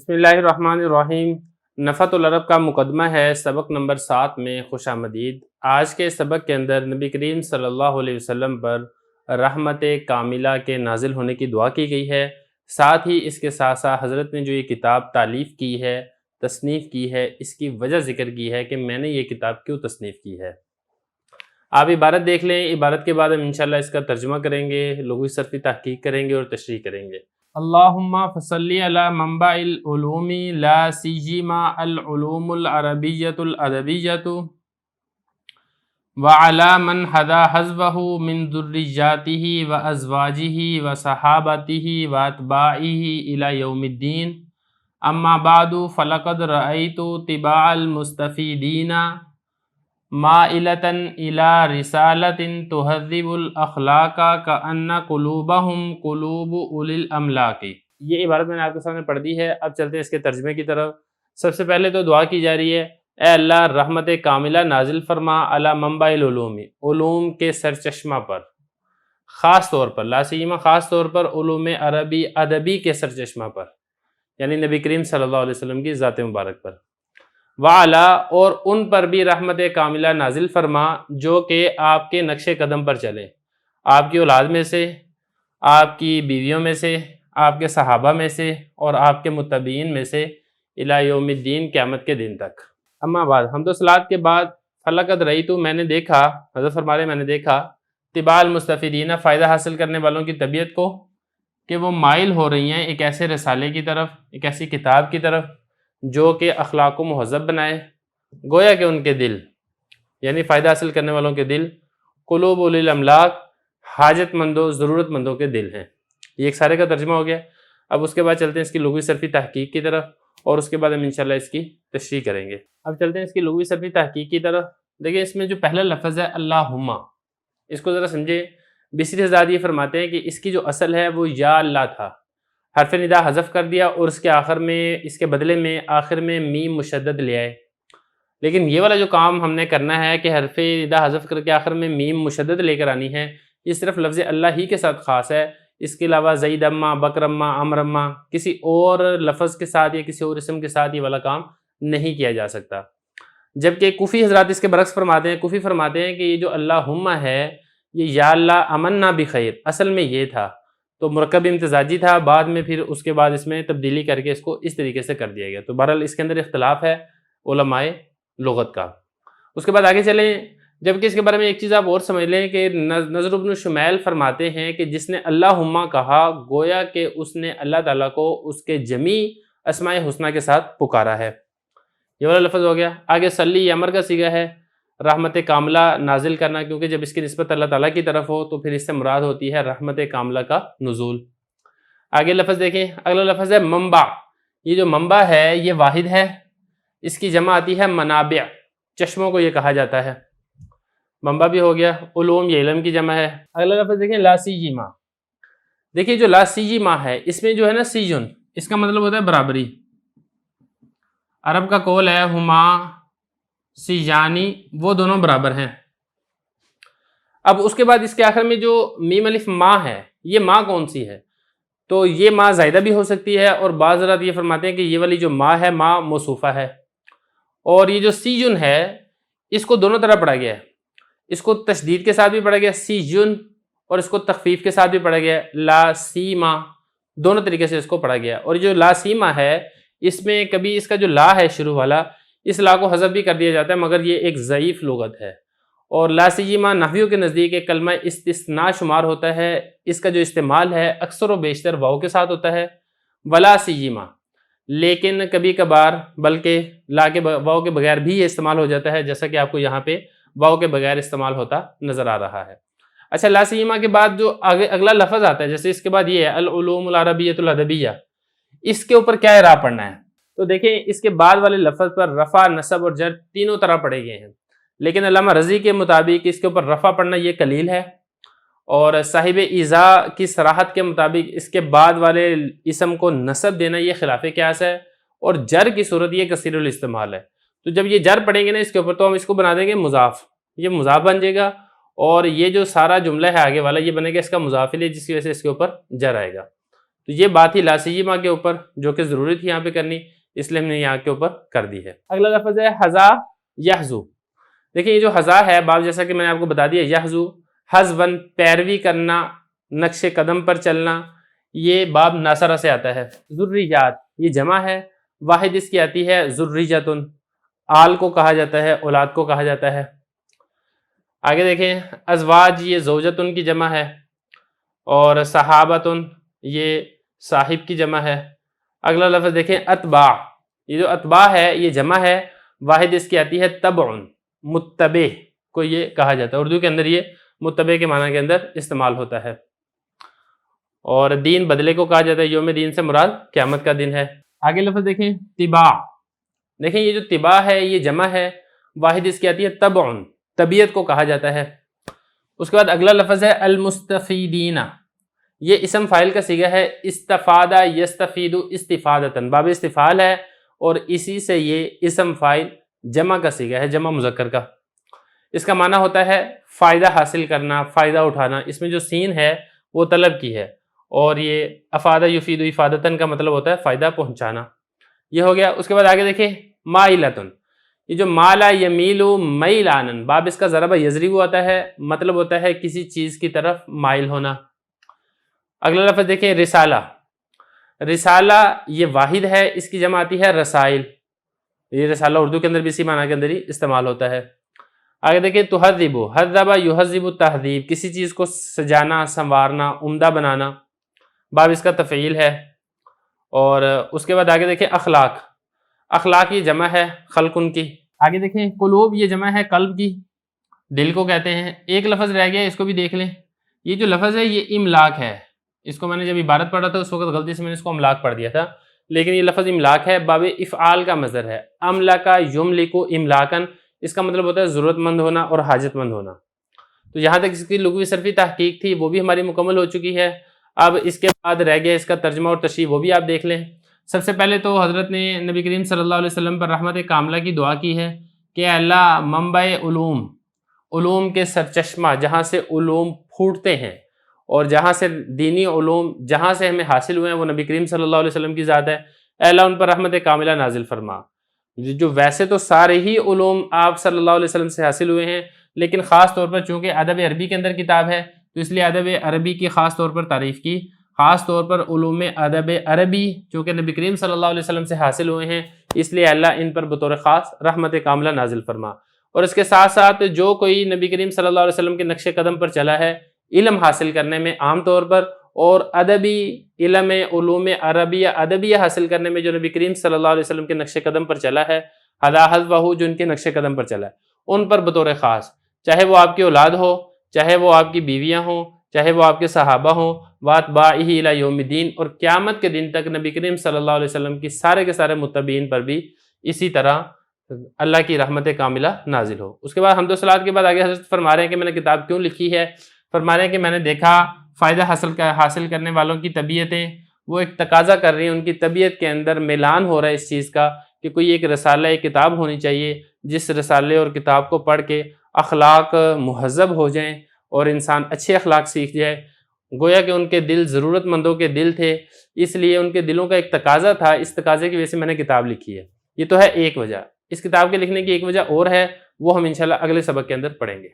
بسم اللہ الرحمن الرحیم۔ نفحۃ العرب کا مقدمہ ہے، سبق نمبر 7 میں خوش آمدید۔ آج کے سبق کے اندر نبی کریم صلی اللہ علیہ وسلم پر رحمت کاملہ کے نازل ہونے کی دعا کی گئی ہے۔ ساتھ ہی اس کے ساتھ ساتھ حضرت نے جو یہ کتاب تالیف کی ہے، تصنیف کی ہے، اس کی وجہ ذکر کی ہے کہ میں نے یہ کتاب کیوں تصنیف کی ہے۔ آپ عبارت دیکھ لیں، عبارت کے بعد ہم انشاءاللہ اس کا ترجمہ کریں گے، لغوی صرفی تحقیق کریں گے اور تشریح کریں گے۔ اللہم فصلی علی منبع العلوم لا سیما العلوم العربیۃ الادبیۃ وعلی من ہدی حزبہ من ذریاتہ وازواجہ وصحابتہ واتباعہ الی یوم الدین، اما بعد فلقد رأیت طباع المستفیدین مائلۃ الی رسالۃ تہذب الاخلاق کأن قلوبہم قلوب اولی الاملاک۔ یہ عبارت میں نے آپ کے سامنے پڑھ دی ہے۔ اب چلتے ہیں اس کے ترجمے کی طرف۔ سب سے پہلے تو دعا کی جا رہی ہے، اے اللہ رحمت کاملہ نازل فرما علی منبع العلوم، علوم کے سرچشمہ پر، خاص طور پر لا سیما خاص طور پر علوم عربی ادبی کے سرچشمہ پر، یعنی نبی کریم صلی اللہ علیہ وسلم کی ذات مبارک پر، وعلا اور ان پر بھی رحمت کاملہ نازل فرما جو کہ آپ کے نقش قدم پر چلیں، آپ کی اولاد میں سے، آپ کی بیویوں میں سے، آپ کے صحابہ میں سے اور آپ کے متبعین میں سے الی یوم الدین، قیامت کے دن تک۔ اما بعد، حمد و صلوات کے بعد، فلقد رأیت میں نے دیکھا، حضرت فرما رہے میں نے دیکھا، طباع المستفیدین فائدہ حاصل کرنے والوں کی طبیعت کو کہ وہ مائل ہو رہی ہیں ایک ایسے رسالے کی طرف، ایک ایسی کتاب کی طرف جو کہ اخلاق کو مہذب بنائے، گویا کہ ان کے دل، یعنی فائدہ حاصل کرنے والوں کے دل، قلوب اولی الاملاک حاجت مندوں ضرورت مندوں کے دل ہیں۔ یہ ایک سارے کا ترجمہ ہو گیا۔ اب اس کے بعد چلتے ہیں اس کی لغوی صرفی تحقیق کی طرف، اور اس کے بعد ہم انشاءاللہ اس کی تشریح کریں گے۔ اب چلتے ہیں اس کی لغوی صرفی تحقیق کی طرف۔ دیکھیں اس میں جو پہلا لفظ ہے اللہم، اس کو ذرا سمجھے۔ بصری حضرات یہ فرماتے ہیں کہ اس کی جو اصل ہے وہ یا اللہ تھا، حرف ندا حذف کر دیا اور اس کے آخر میں، اس کے بدلے میں آخر میں میم مشدد لے آئے۔ لیکن یہ والا جو کام ہم نے کرنا ہے کہ حرف ندا حذف کر کے آخر میں میم مشدد لے کر آنی ہے، یہ صرف لفظ اللہ ہی کے ساتھ خاص ہے۔ اس کے علاوہ زید اما، بکر اما، عمر اما کسی اور لفظ کے ساتھ یا کسی اور اسم کے ساتھ یہ والا کام نہیں کیا جا سکتا۔ جبکہ کوفی حضرات اس کے برعکس فرماتے ہیں، کوفی فرماتے ہیں کہ یہ جو اللہم ہے یہ یا اللہ امنا بخیر، اصل میں یہ تھا تو مرکب امتزاجی تھا، بعد میں پھر اس کے بعد اس میں تبدیلی کر کے اس کو اس طریقے سے کر دیا گیا۔ تو بہرحال اس کے اندر اختلاف ہے علماء لغت کا۔ اس کے بعد آگے چلیں، جبکہ اس کے بارے میں ایک چیز آپ اور سمجھ لیں کہ نضر بن شمیل فرماتے ہیں کہ جس نے اللہم کہا گویا کہ اس نے اللہ تعالیٰ کو اس کے جمیع اسماء حسنہ کے ساتھ پکارا ہے۔ یہ والا لفظ ہو گیا۔ آگے صلی یہ امر کا صیغہ ہے، رحمت کاملہ نازل کرنا، کیونکہ جب اس کی نسبت اللہ تعالیٰ کی طرف ہو تو پھر اس سے مراد ہوتی ہے رحمت کاملہ کا نزول۔ آگے لفظ دیکھیں، اگلا لفظ ہے منبع۔ یہ جو منبع ہے یہ واحد ہے، اس کی جمع آتی ہے منابع، چشموں کو یہ کہا جاتا ہے۔ منبع بھی ہو گیا۔ علوم یہ علم کی جمع ہے۔ اگلا لفظ دیکھیں لا سیما۔ دیکھیے جو لا سیما ہے اس میں جو ہے نا سیجن، اس کا مطلب ہوتا ہے برابری۔ عرب کا قول ہے ہما سیجانی، وہ دونوں برابر ہیں۔ اب اس کے بعد اس کے آخر میں جو میم الف ما ہے، یہ ما کون سی ہے؟ تو یہ ما زائدہ بھی ہو سکتی ہے، اور بعض حضرات یہ فرماتے ہیں کہ یہ والی جو ما ہے ما موصوفہ ہے، اور یہ جو سیجن ہے اس کو دونوں طرح پڑھا گیا ہے۔ اس کو تشدید کے ساتھ بھی پڑھا گیا سیجن، اور اس کو تخفیف کے ساتھ بھی پڑھا گیا لا سیما، دونوں طریقے سے اس کو پڑھا گیا۔ اور جو لا سیما ہے اس میں کبھی اس کا جو لا ہے شروع والا، اس لا کو حذف بھی کر دیا جاتا ہے، مگر یہ ایک ضعیف لغت ہے۔ اور لا سیما نحویوں کے نزدیک ایک کلمہ استثناء شمار ہوتا ہے۔ اس کا جو استعمال ہے اکثر و بیشتر واو کے ساتھ ہوتا ہے، ولا سیما، لیکن کبھی کبھار بلکہ لا کے واو کے بغیر بھی یہ استعمال ہو جاتا ہے، جیسا کہ آپ کو یہاں پہ واو کے بغیر استعمال ہوتا نظر آ رہا ہے۔ اچھا، لا سیما کے بعد جو اگلا لفظ آتا ہے، جیسے اس کے بعد یہ ہے العلوم العربیۃ الادبیہ، اس کے اوپر کیا اعراب پڑھنا ہے؟ تو دیکھیں اس کے بعد والے لفظ پر رفع، نصب اور جر تینوں طرح پڑھے گئے ہیں، لیکن علامہ رضی کے مطابق اس کے اوپر رفع پڑھنا یہ قلیل ہے، اور صاحب ایذا کی صراحت کے مطابق اس کے بعد والے اسم کو نصب دینا یہ خلاف قیاس ہے، اور جر کی صورت یہ کثیر الاستعمال ہے۔ تو جب یہ جر پڑھیں گے نا اس کے اوپر، تو ہم اس کو بنا دیں گے مضاف، یہ مضاف بن جائے گا، اور یہ جو سارا جملہ ہے آگے والا یہ بنے گا اس کا مضاف الیہ، جس کی وجہ سے اس کے اوپر جر آئے گا۔ تو یہ بات ہی لاسیما کے اوپر جو کہ ضروری تھی یہاں پہ کرنی، اس لیے ہم نے یہاں کے اوپر کر دی ہے۔ اگلا لفظ ہے حذا یحذو۔ دیکھیں یہ جو حذا ہے باب جیسا کہ میں نے آپ کو بتا دیا، یحذو حذون پیروی کرنا، نقش قدم پر چلنا، یہ باب ناصرہ سے آتا ہے۔ ذریات یہ جمع ہے، واحد اس کی آتی ہے ذریتن، آل کو کہا جاتا ہے، اولاد کو کہا جاتا ہے۔ آگے دیکھیں ازواج یہ زوجتن کی جمع ہے، اور صحابتن یہ صاحب کی جمع ہے۔ اگلا لفظ دیکھیں اتباع، یہ جو اتباع ہے یہ جمع ہے، واحد اس کی آتی ہے تبعن، متبع کو یہ کہا جاتا ہے، اردو کے اندر یہ متبع کے معنی کے اندر استعمال ہوتا ہے۔ اور دین بدلے کو کہا جاتا ہے، یوم دین سے مراد قیامت کا دن ہے۔ آگے لفظ دیکھیں طباع، دیکھیں یہ جو طباع ہے یہ جمع ہے، واحد اس کی آتی ہے تبعن، طبیعت کو کہا جاتا ہے۔ اس کے بعد اگلا لفظ ہے المستفیدین، یہ اسم فاعل کا صیغہ ہے، استفادہ یستفید استفادتن، باب استفعال ہے، اور اسی سے یہ اسم فاعل جمع کا صیغہ ہے، جمع مذکر کا۔ اس کا معنی ہوتا ہے فائدہ حاصل کرنا، فائدہ اٹھانا۔ اس میں جو سین ہے وہ طلب کی ہے، اور یہ افادہ یفید افادتن کا مطلب ہوتا ہے فائدہ پہنچانا۔ یہ ہو گیا۔ اس کے بعد آگے دیکھیں مائلتن، یہ جو مالا یمیلو میلانن، باب اس کا ضربہ یضرب ہوتا ہے، مطلب ہوتا ہے کسی چیز کی طرف مائل ہونا۔ اگلا لفظ دیکھیں رسالہ، رسالہ یہ واحد ہے، اس کی جمع آتی ہے رسائل، یہ رسالہ اردو کے اندر بھی اسی معنی کے اندر ہی استعمال ہوتا ہے۔ آگے دیکھیں تہذب، حذب یہذب التہذیب، کسی چیز کو سجانا، سنوارنا، عمدہ بنانا، باب اس کا تفعیل ہے۔ اور اس کے بعد آگے دیکھیں اخلاق، اخلاق یہ جمع ہے خلقن کی۔ آگے دیکھیں قلوب، یہ جمع ہے قلب کی، دل کو کہتے ہیں۔ ایک لفظ رہ گیا، اس کو بھی دیکھ لیں۔ یہ جو لفظ ہے یہ املاک ہے، اس کو میں نے جب عبارت پڑھا تھا اس وقت غلطی سے میں نے اس کو املاک پڑھ دیا تھا، لیکن یہ لفظ املاک ہے، باب افعال کا مصدر ہے، املکا یملکو املاکن، اس کا مطلب ہوتا ہے ضرورت مند ہونا اور حاجت مند ہونا۔ تو یہاں تک اس کی لغوی صرفی تحقیق تھی، وہ بھی ہماری مکمل ہو چکی ہے۔ اب اس کے بعد رہ گیا اس کا ترجمہ اور تشریح، وہ بھی آپ دیکھ لیں۔ سب سے پہلے تو حضرت نے نبی کریم صلی اللہ علیہ وسلم پر رحمت کاملہ کی دعا کی ہے کہ اللہ منبع علوم، علوم کے سرچشمہ، جہاں سے علوم پھوٹتے ہیں اور جہاں سے دینی علوم جہاں سے ہمیں حاصل ہوئے ہیں وہ نبی کریم صلی اللہ علیہ وسلم کی ذات ہے، اے اللہ ان پر رحمت کاملہ نازل فرما۔ جو ویسے تو سارے ہی علوم آپ صلی اللہ علیہ وسلم سے حاصل ہوئے ہیں، لیکن خاص طور پر چونکہ ادب عربی کے اندر کتاب ہے تو اس لیے ادب عربی کی خاص طور پر تعریف کی، خاص طور پر علوم ادب عربی چونکہ نبی کریم صلی اللہ علیہ وسلم سے حاصل ہوئے ہیں، اس لیے اللہ ان پر بطور خاص رحمت کاملہ نازل فرما۔ اور اس کے ساتھ ساتھ جو کوئی نبی کریم صلی اللہ علیہ وسلم کے نقش قدم پر چلا ہے علم حاصل کرنے میں عام طور پر، اور ادبی علم علوم عربیہ ادبیہ حاصل کرنے میں جو نبی کریم صلی اللہ علیہ وسلم کے نقش قدم پر چلا ہے، حذا حذوہ جو ان کے نقش قدم پر چلا ہے، ان پر بطور خاص، چاہے وہ آپ کی اولاد ہو، چاہے وہ آپ کی بیویاں ہوں، چاہے وہ آپ کے صحابہ ہوں، واتباعہ الی یوم الدین، اور قیامت کے دن تک نبی کریم صلی اللہ علیہ وسلم کی سارے کے سارے متبعین پر بھی اسی طرح اللہ کی رحمت کاملہ نازل ہو۔ اس کے بعد حمد و صلوات کے بعد آگے حضرت فرما رہے ہیں کہ میں نے کتاب کیوں لکھی ہے، فرما رہے ہیں کہ میں نے دیکھا فائدہ حاصل کرنے والوں کی طبیعتیں وہ ایک تقاضا کر رہی ہیں، ان کی طبیعت کے اندر میلان ہو رہا ہے اس چیز کا کہ کوئی ایک رسالہ، ایک کتاب ہونی چاہیے جس رسالے اور کتاب کو پڑھ کے اخلاق مہذب ہو جائیں اور انسان اچھے اخلاق سیکھ جائے۔ گویا کہ ان کے دل ضرورت مندوں کے دل تھے، اس لیے ان کے دلوں کا ایک تقاضا تھا، اس تقاضے کی وجہ سے میں نے کتاب لکھی ہے۔ یہ تو ہے ایک وجہ، اس کتاب کے لکھنے کی ایک وجہ اور ہے، وہ ہم انشاءاللہ اگلے سبق کے اندر پڑھیں گے۔